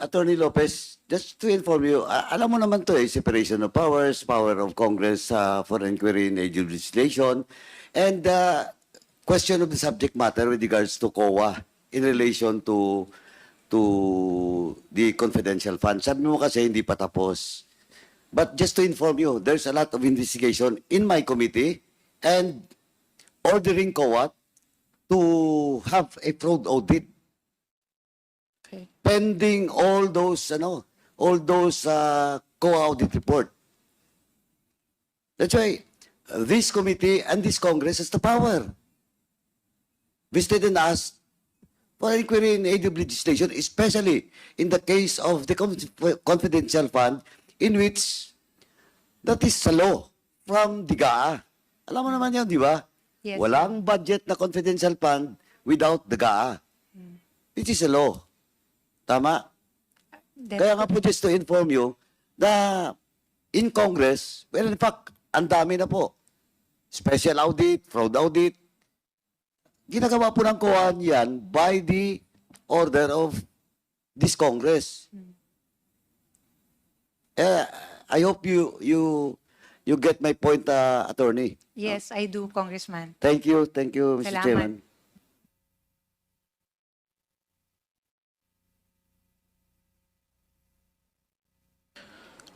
Attorney Lopez, just to inform you, alam mo naman to separation of powers, power of Congress for inquiry in age legislation, and question of the subject matter with regards to COA in relation to the confidential fund. Sabi mo kasi hindi pa tapos. But just to inform you, there's a lot of investigation in my committee and ordering COA to have a fraud audit. Okay. Pending all those COA audit report. That's why this committee and this Congress has the power. Visited and asked for inquiry in aid of legislation, especially in the case of the confidential fund, in which that is a law from the GAA. Alam mo naman yan, di ba? Yes. Walang budget na confidential fund without the GAA. It is a law. Tama? Kaya nga po, just to inform you, na in Congress, well, in fact, ang dami na po. Special audit, fraud audit. Ginagawa po ng COA yan by the order of this Congress. I hope you get my point, Attorney. Yes, I do, Congressman. Thank you, Mr. Salamat. Chairman.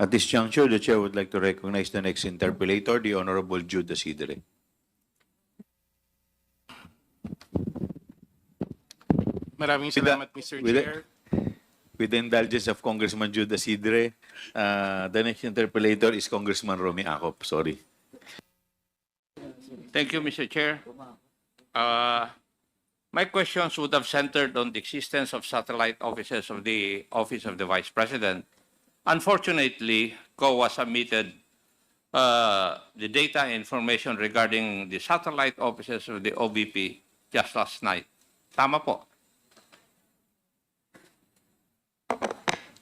At this juncture, the Chair would like to recognize the next interpellator, the Honorable Jude Asidre. Maraming salamat, Mr. Chair. With the indulgence of Congressman Jude Asidre, the next interpellator is Congressman Romy Acop. Sorry. Thank you, Mr. Chair. My questions would have centered on the existence of satellite offices of the Office of the Vice President. Unfortunately, COA submitted the data and information regarding the satellite offices of the OVP just last night. Tama po.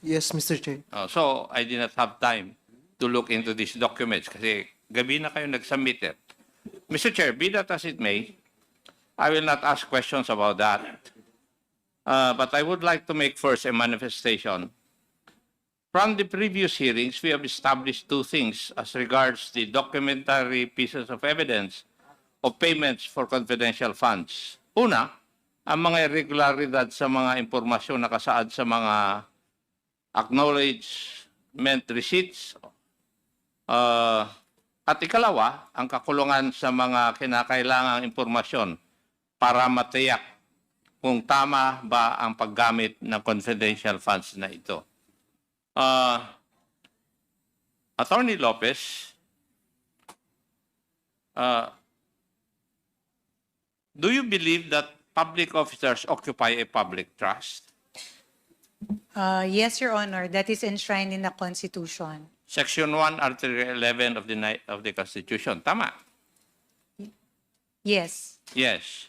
Yes, Mr. Chair. So, I did not have time to look into these documents kasi gabi na kayo nag-submit it. Mr. Chair, be that as it may, I will not ask questions about that. But I would like to make first a manifestation. From the previous hearings, we have established two things as regards the documentary pieces of evidence of payments for confidential funds. Una, ang mga irregularidad sa mga impormasyon nakasaad sa mga acknowledgement receipts. At ikalawa, ang kakulungan sa mga kinakailangang impormasyon para matiyak kung tama ba ang paggamit ng confidential funds na ito. Attorney Lopez, do you believe that public officers occupy a public trust? Yes, Your Honor, that is enshrined in the Constitution. Section 1, Article 11 of the Constitution. Tama? Yes. Yes.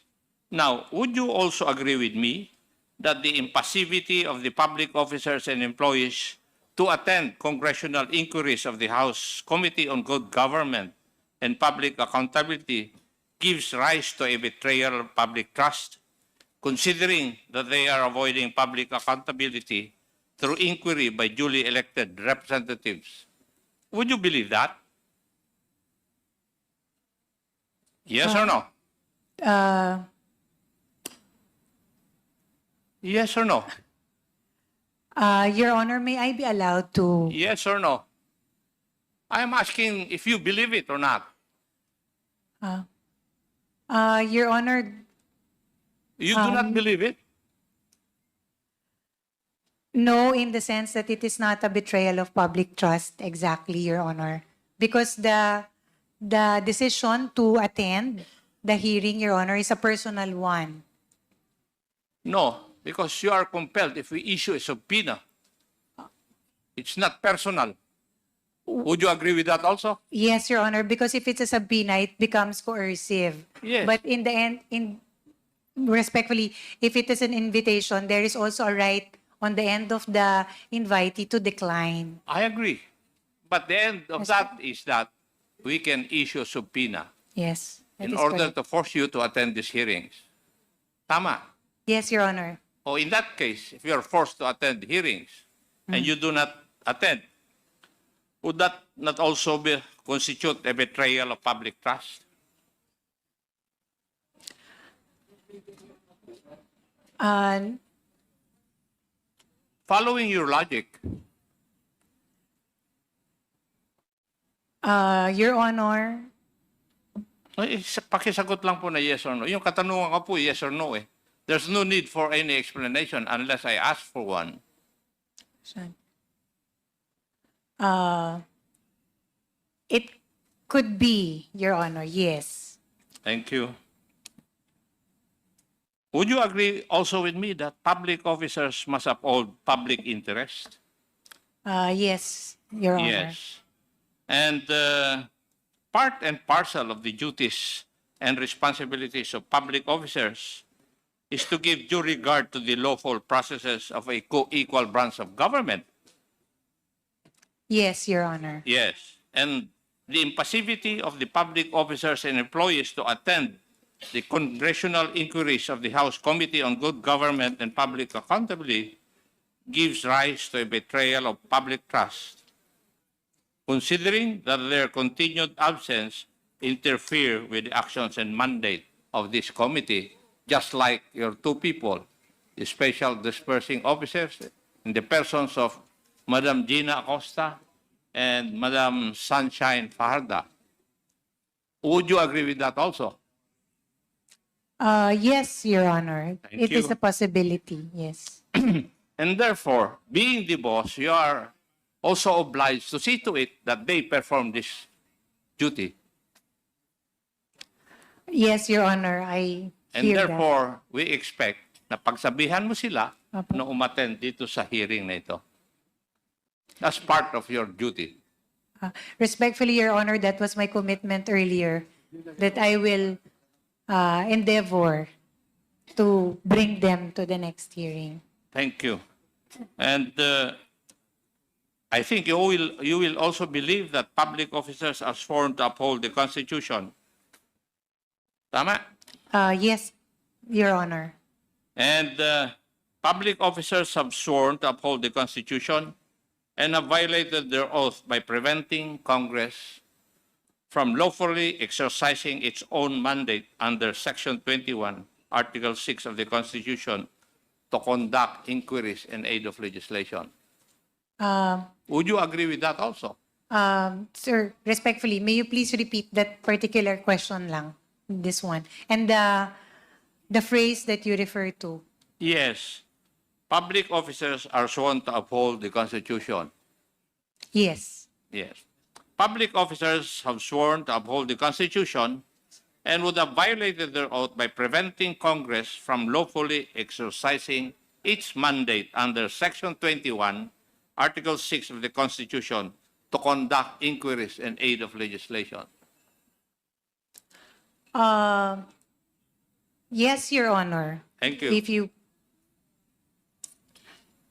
Now, would you also agree with me that the impassivity of the public officers and employees to attend congressional inquiries of the House Committee on Good Government and Public Accountability gives rise to a betrayal of public trust, considering that they are avoiding public accountability through inquiry by duly elected representatives? Would you believe that? Yes or no? Yes or no? Your Honor, may I be allowed to... Yes or no? I am asking if you believe it or not. Your Honor, You do not believe it? no, in the sense that it is not a betrayal of public trust, exactly, Your Honor. Because the decision to attend the hearing, Your Honor, is a personal one. No, because you are compelled if we issue a subpoena. It's not personal. Would you agree with that also? Yes, Your Honor, because if it's a subpoena, it becomes coercive. Yes. But in the end, respectfully, if it is an invitation, there is also a right on the end of the invitee to decline. I agree. But the end of that is that we can issue a subpoena Yes. that in is order correct. to force you to attend these hearings. Tama. Yes, Your Honor. O in that case, if you are forced to attend hearings, and you do not attend, would that not also constitute a betrayal of public trust? Uh, Following your logic, Your Honor, pakisagot lang po na yes or no. Yung katanungan ko po, yes or no eh. There's no need for any explanation unless I ask for one. it could be, Your Honor, yes. Thank you. Would you agree also with me that public officers must uphold public interest? Yes, Your Honor. Yes. And part and parcel of the duties and responsibilities of public officers is to give due regard to the lawful processes of a co-equal branch of government. Yes, Your Honor. Yes. And the impassivity of the public officers and employees to attend the congressional inquiries of the House Committee on Good Government and Public Accountability gives rise to a betrayal of public trust, considering that their continued absence interfere with the actions and mandate of this committee, just like your two people, the special dispersing officers in the persons of Madam Gina Acosta and Madam Sunshine Fajarda. Would you agree with that also? Yes, Your Honor. Thank It is you. a possibility, yes. And therefore, being the boss, you are also obliged to see to it that they perform this duty. Yes, Your Honor, I And hear that. therefore, we expect na pagsabihan mo sila Opo. na umattend dito sa hearing na ito. That's part of your duty. Respectfully, Your Honor, that was my commitment earlier, that I will endeavor to bring them to the next hearing. Thank you. And I think you will also believe that public officers are sworn to uphold the Constitution. Tama? Yes, Your Honor. And public officers have sworn to uphold the Constitution and have violated their oath by preventing Congress from lawfully exercising its own mandate under Section 21, Article 6 of the Constitution to conduct inquiries in aid of legislation. Would you agree with that also? Sir, respectfully, may you please repeat that particular question lang, this one, and the phrase that you refer to? Yes. Public officers are sworn to uphold the Constitution. Yes. Yes. Public officers have sworn to uphold the Constitution and would have violated their oath by preventing Congress from lawfully exercising its mandate under Section 21, Article 6 of the Constitution to conduct inquiries in aid of legislation. Yes, Your Honor. Thank you. If you,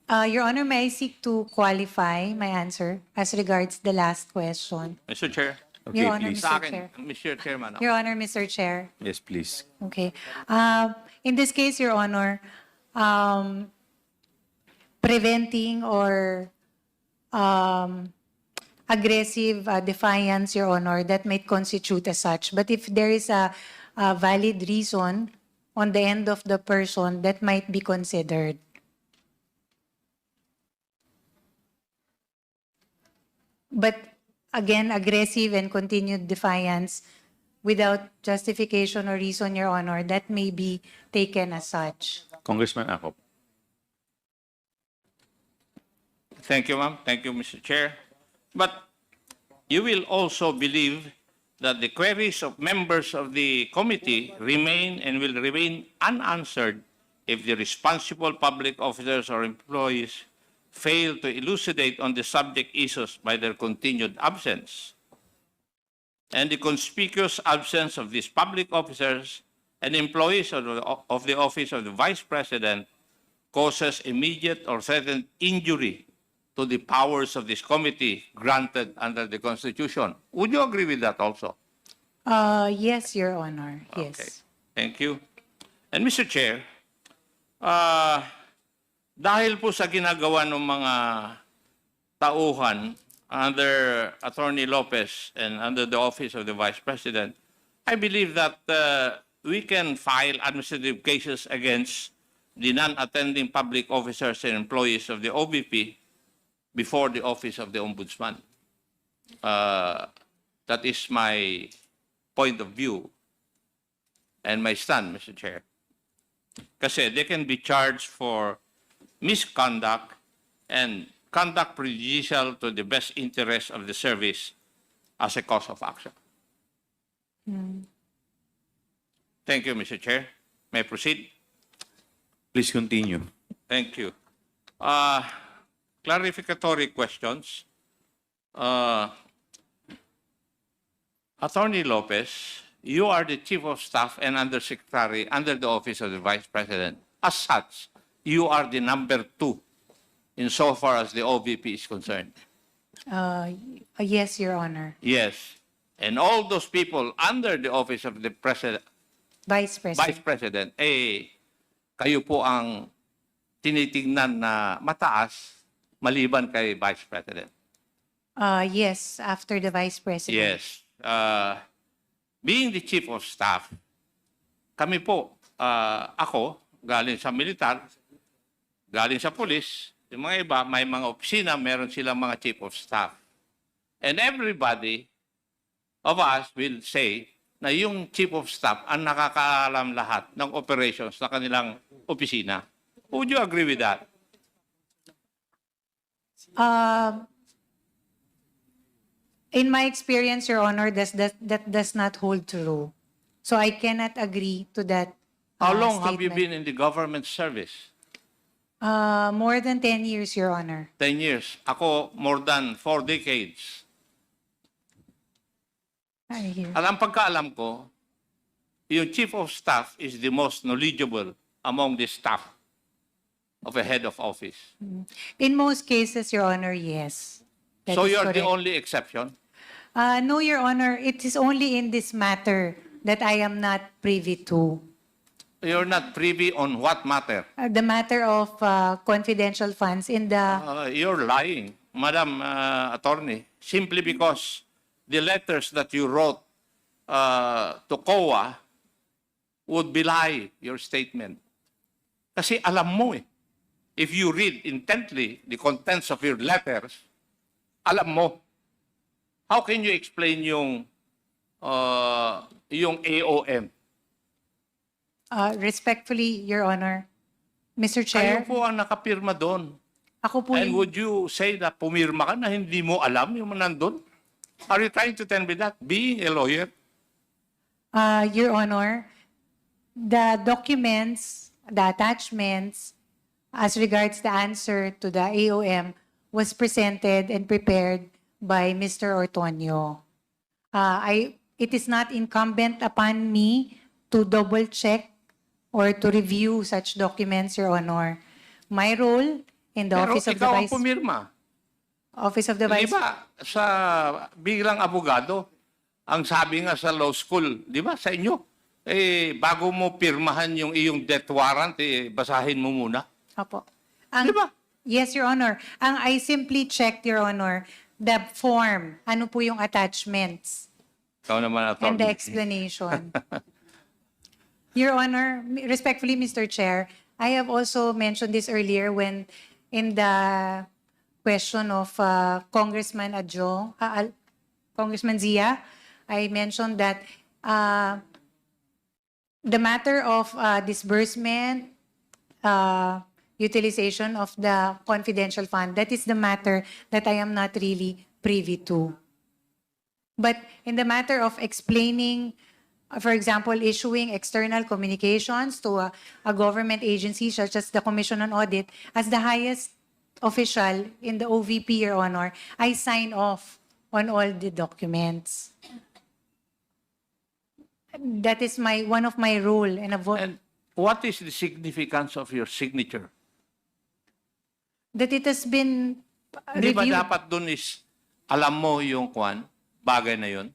Your Honor, may I seek to qualify my answer as regards the last question? Mr. Chair. Okay, Your Honor, please. Sa Mr. Chair. akin, Mr. Chairman. Your Honor, Mr. Chair. Yes, please. Okay. In this case, Your Honor, preventing or aggressive defiance, Your Honor, that might constitute as such. But if there is a valid reason on the end of the person, that might be considered. But again, aggressive and continued defiance without justification or reason, Your Honor, that may be taken as such. Congressman Acop. Thank you, ma'am. Thank you, Mr. Chair. But you will also believe that the queries of members of the committee remain and will remain unanswered if the responsible public officers or employees fail to elucidate on the subject issues by their continued absence. And the conspicuous absence of these public officers and employees of the Office of the Vice President causes immediate or threatened injury to the powers of this committee granted under the Constitution. Would you agree with that also? Yes, Your Honor. Yes. Okay. Thank you. And Mr. Chair, dahil po sa ginagawa ng mga tauhan under Attorney Lopez and under the Office of the Vice President, I believe that we can file administrative cases against the non-attending public officers and employees of the OVP before the Office of the Ombudsman. That is my point of view and my stand, Mr. Chair. Kasi they can be charged for misconduct and conduct prejudicial to the best interest of the service as a cause of action. Thank you, Mr. Chair. May I proceed? Please continue. Thank you. Clarificatory questions. Attorney Lopez, you are the Chief of Staff and Undersecretary under the Office of the Vice President. As such, you are the number 2 insofar as the OVP is concerned. Yes, Your Honor. Yes. And all those people under the Office of the Vice President. Vice President, kayo po ang tinitingnan na mataas maliban kay Vice President. Yes, after the Vice President. Yes. Being the Chief of Staff, kami po, ako, galing sa militar, galing sa pulis, yung mga iba, may mga opisina, meron silang mga Chief of Staff. And everybody of us will say na yung Chief of Staff ang nakakaalam lahat ng operations na kanilang opisina. Would you agree with that? In my experience, Your Honor, that does not hold true. So I cannot agree to that How long have you statement. been in the government service? More than 10 years, Your Honor. 10 years. Ako, more than 4 decades. I hear. At ang pagkaalam ko, yung Chief of Staff is the most knowledgeable among the staff of a head of office. In most cases, Your Honor, yes. That So is you're the correct. only exception? No, Your Honor, it is only in this matter that I am not privy to. You're not privy on what matter? The matter of confidential funds in the... You're lying, Madam Attorney, simply because the letters that you wrote to COA would belie your statement. Kasi alam mo eh, if you read intently the contents of your letters, alam mo. How can you explain yung AOM? Respectfully, Your Honor, Mr. Kayo Chair, po ang nakapirma doon. ako po And yung- would you say na pumirma ka na hindi mo alam yung nandun? Are you trying to tell me that, being a lawyer? Your Honor, the documents, the attachments, as regards the answer to the AOM, was presented and prepared by Mr. Ortonio. It is not incumbent upon me to double-check or to review such documents, Your Honor. My role in the Pero Office of the ikaw ang Vice... pumirma. Office of the Di Vice... ba, sa bilang abogado, ang sabi nga sa law school, di ba, sa inyo, bago mo pirmahan yung iyong death warrant, basahin mo muna. Opo. Di ba? Yes, Your Honor. I simply checked, Your Honor, the form. Ano po yung attachments Ikaw naman, and the attorney. explanation. Your Honor, respectfully, Mr. Chair, I have also mentioned this earlier when in the question of Congressman Adjo, Congressman Zia, I mentioned that the matter of disbursement, utilization of the confidential fund, that is the matter that I am not really privy to. But in the matter of explaining, for example, issuing external communications to a government agency such as the Commission on Audit, as the highest official in the OVP, Your Honor, I sign off on all the documents. That is one of my role in And what is the significance of your signature? that it has been Di ba reviewed. dapat dun is, alam mo yung bagay na yun?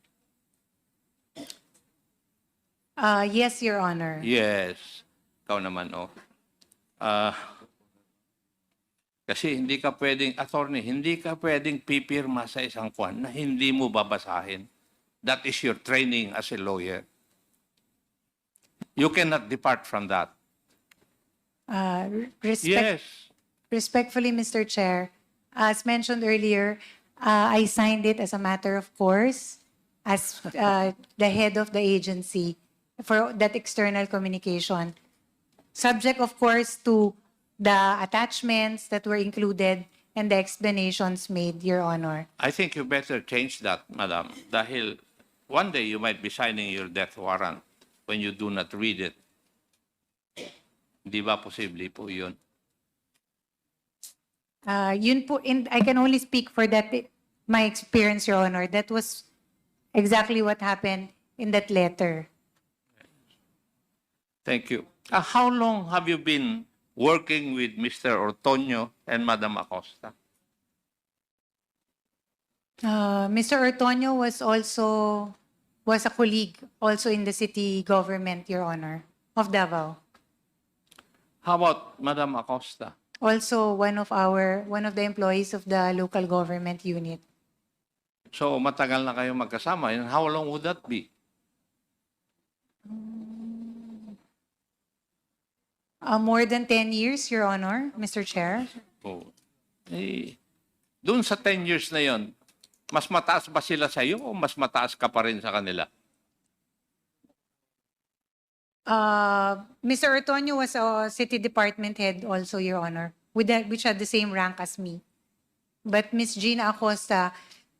Yes, Your Honor. Yes. Ikaw naman, oh. Kasi hindi ka pwedeng, attorney, hindi ka pwedeng pipirma sa isang kwan na hindi mo babasahin. That is your training as a lawyer. You cannot depart from that. Yes. Respectfully, Mr. Chair, as mentioned earlier, I signed it as a matter of course as the head of the agency for that external communication. Subject, of course, to the attachments that were included and the explanations made, Your Honor. I think you better change that, madam. Dahil one day you might be signing your death warrant when you do not read it. Di ba posible po yun? Yun po, I can only speak for that, my experience, Your Honor. That was exactly what happened in that letter. Thank you. How long have you been working with Mr. Ortonio and Madam Acosta? Mr. Ortonio was a colleague also in the city government, Your Honor, of Davao. How about Madam Acosta? Also one of the employees of the local government unit. So matagal na kayo magkasama. And how long would that be? More than 10 years, Your Honor, Mr. Chair. Oh. Doon sa 10 years na yon, mas mataas ba sila sa iyo o mas mataas ka pa rin sa kanila? Mr. Ortonio was a city department head also, Your Honor, which had the same rank as me. But Ms. Gina Acosta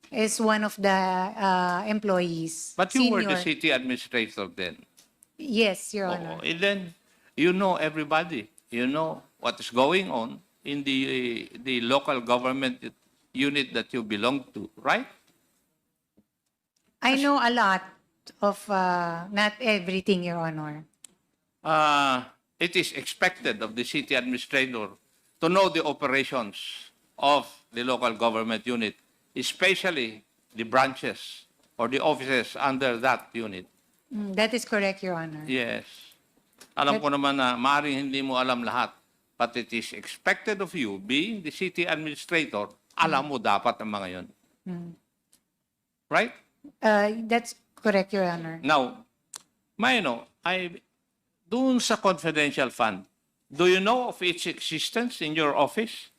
is one of the employees. But you were the senior. city administrator then. Yes, Your Oh, Honor. and then you know everybody. You know what is going on in the local government unit that you belong to, right? I know a lot of, not everything, Your Honor. It is expected of the city administrator to know the operations of the local government unit, especially the branches or the offices under that unit. That is correct, Your Honor. Yes. Alam ko naman na maaaring hindi mo alam lahat, but it is expected of you, being the city administrator, alam mo dapat ang mga yon. Right? That's correct, Your Honor. Now, doon sa confidential fund, do you know of its existence in your office?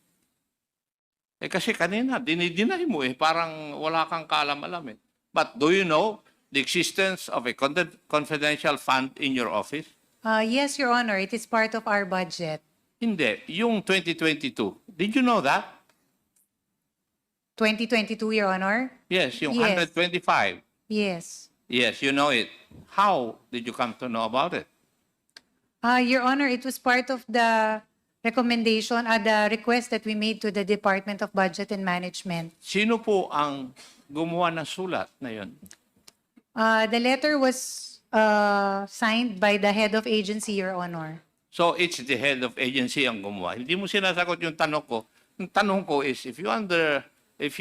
Kasi kanina, dinidinay mo parang wala kang kaalam-alam But do you know the existence of a confidential fund in your office? Yes, Your Honor, it is part of our budget. Hindi. Yung 2022, did you know that? 2022, Your Honor? Yes, yung Yes. 125. Yes. Yes, you know it. How did you come to know about it? Your Honor, it was part of the recommendation, the request that we made to the Department of Budget and Management. Sino po ang gumawa ng sulat na yun? The letter was signed by the head of agency, Your Honor. So it's the head of agency ang gumawa. Hindi mo sinasagot yung tanong ko. Yung tanong ko is, if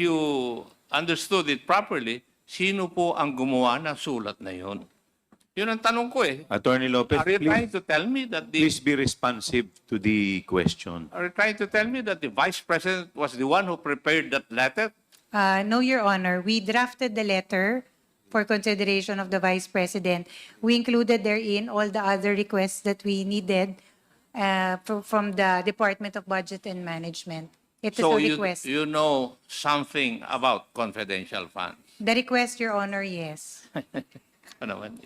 you understood it properly, sino po ang gumawa ng sulat na yun? Yun ang tanong ko Attorney Lopez, Are you trying please, to tell me that please be responsive to the question. Are you trying to tell me that the Vice President was the one who prepared that letter? No, Your Honor. We drafted the letter for consideration of the Vice President. We included therein all the other requests that we needed from the Department of Budget and Management. It is So a request. you know something about confidential funds. The request, Your Honor, yes. Ano naman,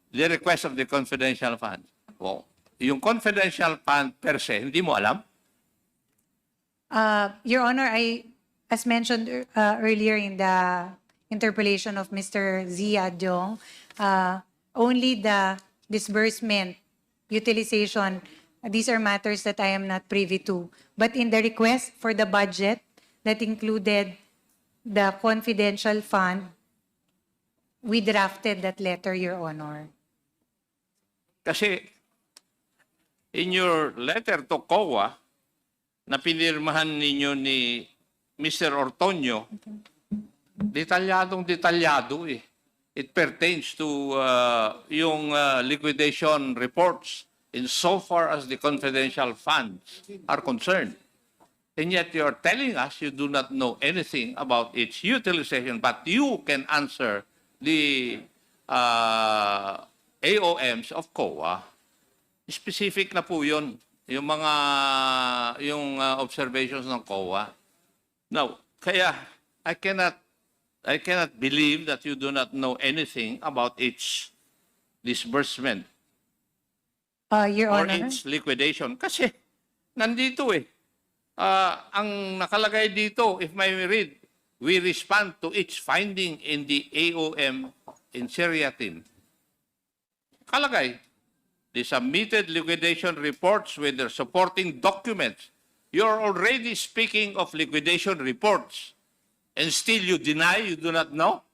the request of the confidential fund. Well, yung confidential fund per se, hindi mo alam? Your Honor, as mentioned earlier in the interpellation of Mr. Zia Diong, only the disbursement, utilization, these are matters that I am not privy to. But in the request for the budget that included the confidential fund, we drafted that letter, Your Honor. Kasi in your letter to COA na pinirmahan ninyo ni Mr. Ortonio, detalyadong-detalyado It pertains to yung liquidation reports insofar as the confidential funds are concerned. And yet you're telling us you do not know anything about its utilization, but you can answer the AOMs of COA. Specific na po yun, yung mga observations ng COA. Now, kaya I cannot believe that you do not know anything about its disbursement Your or Honor. its liquidation. Kasi nandito eh. Ang nakalagay dito, if may read, we respond to each finding in the AOM in seriatim. Kalagay, the submitted liquidation reports with their supporting documents. You're already speaking of liquidation reports, and still you deny you do not know?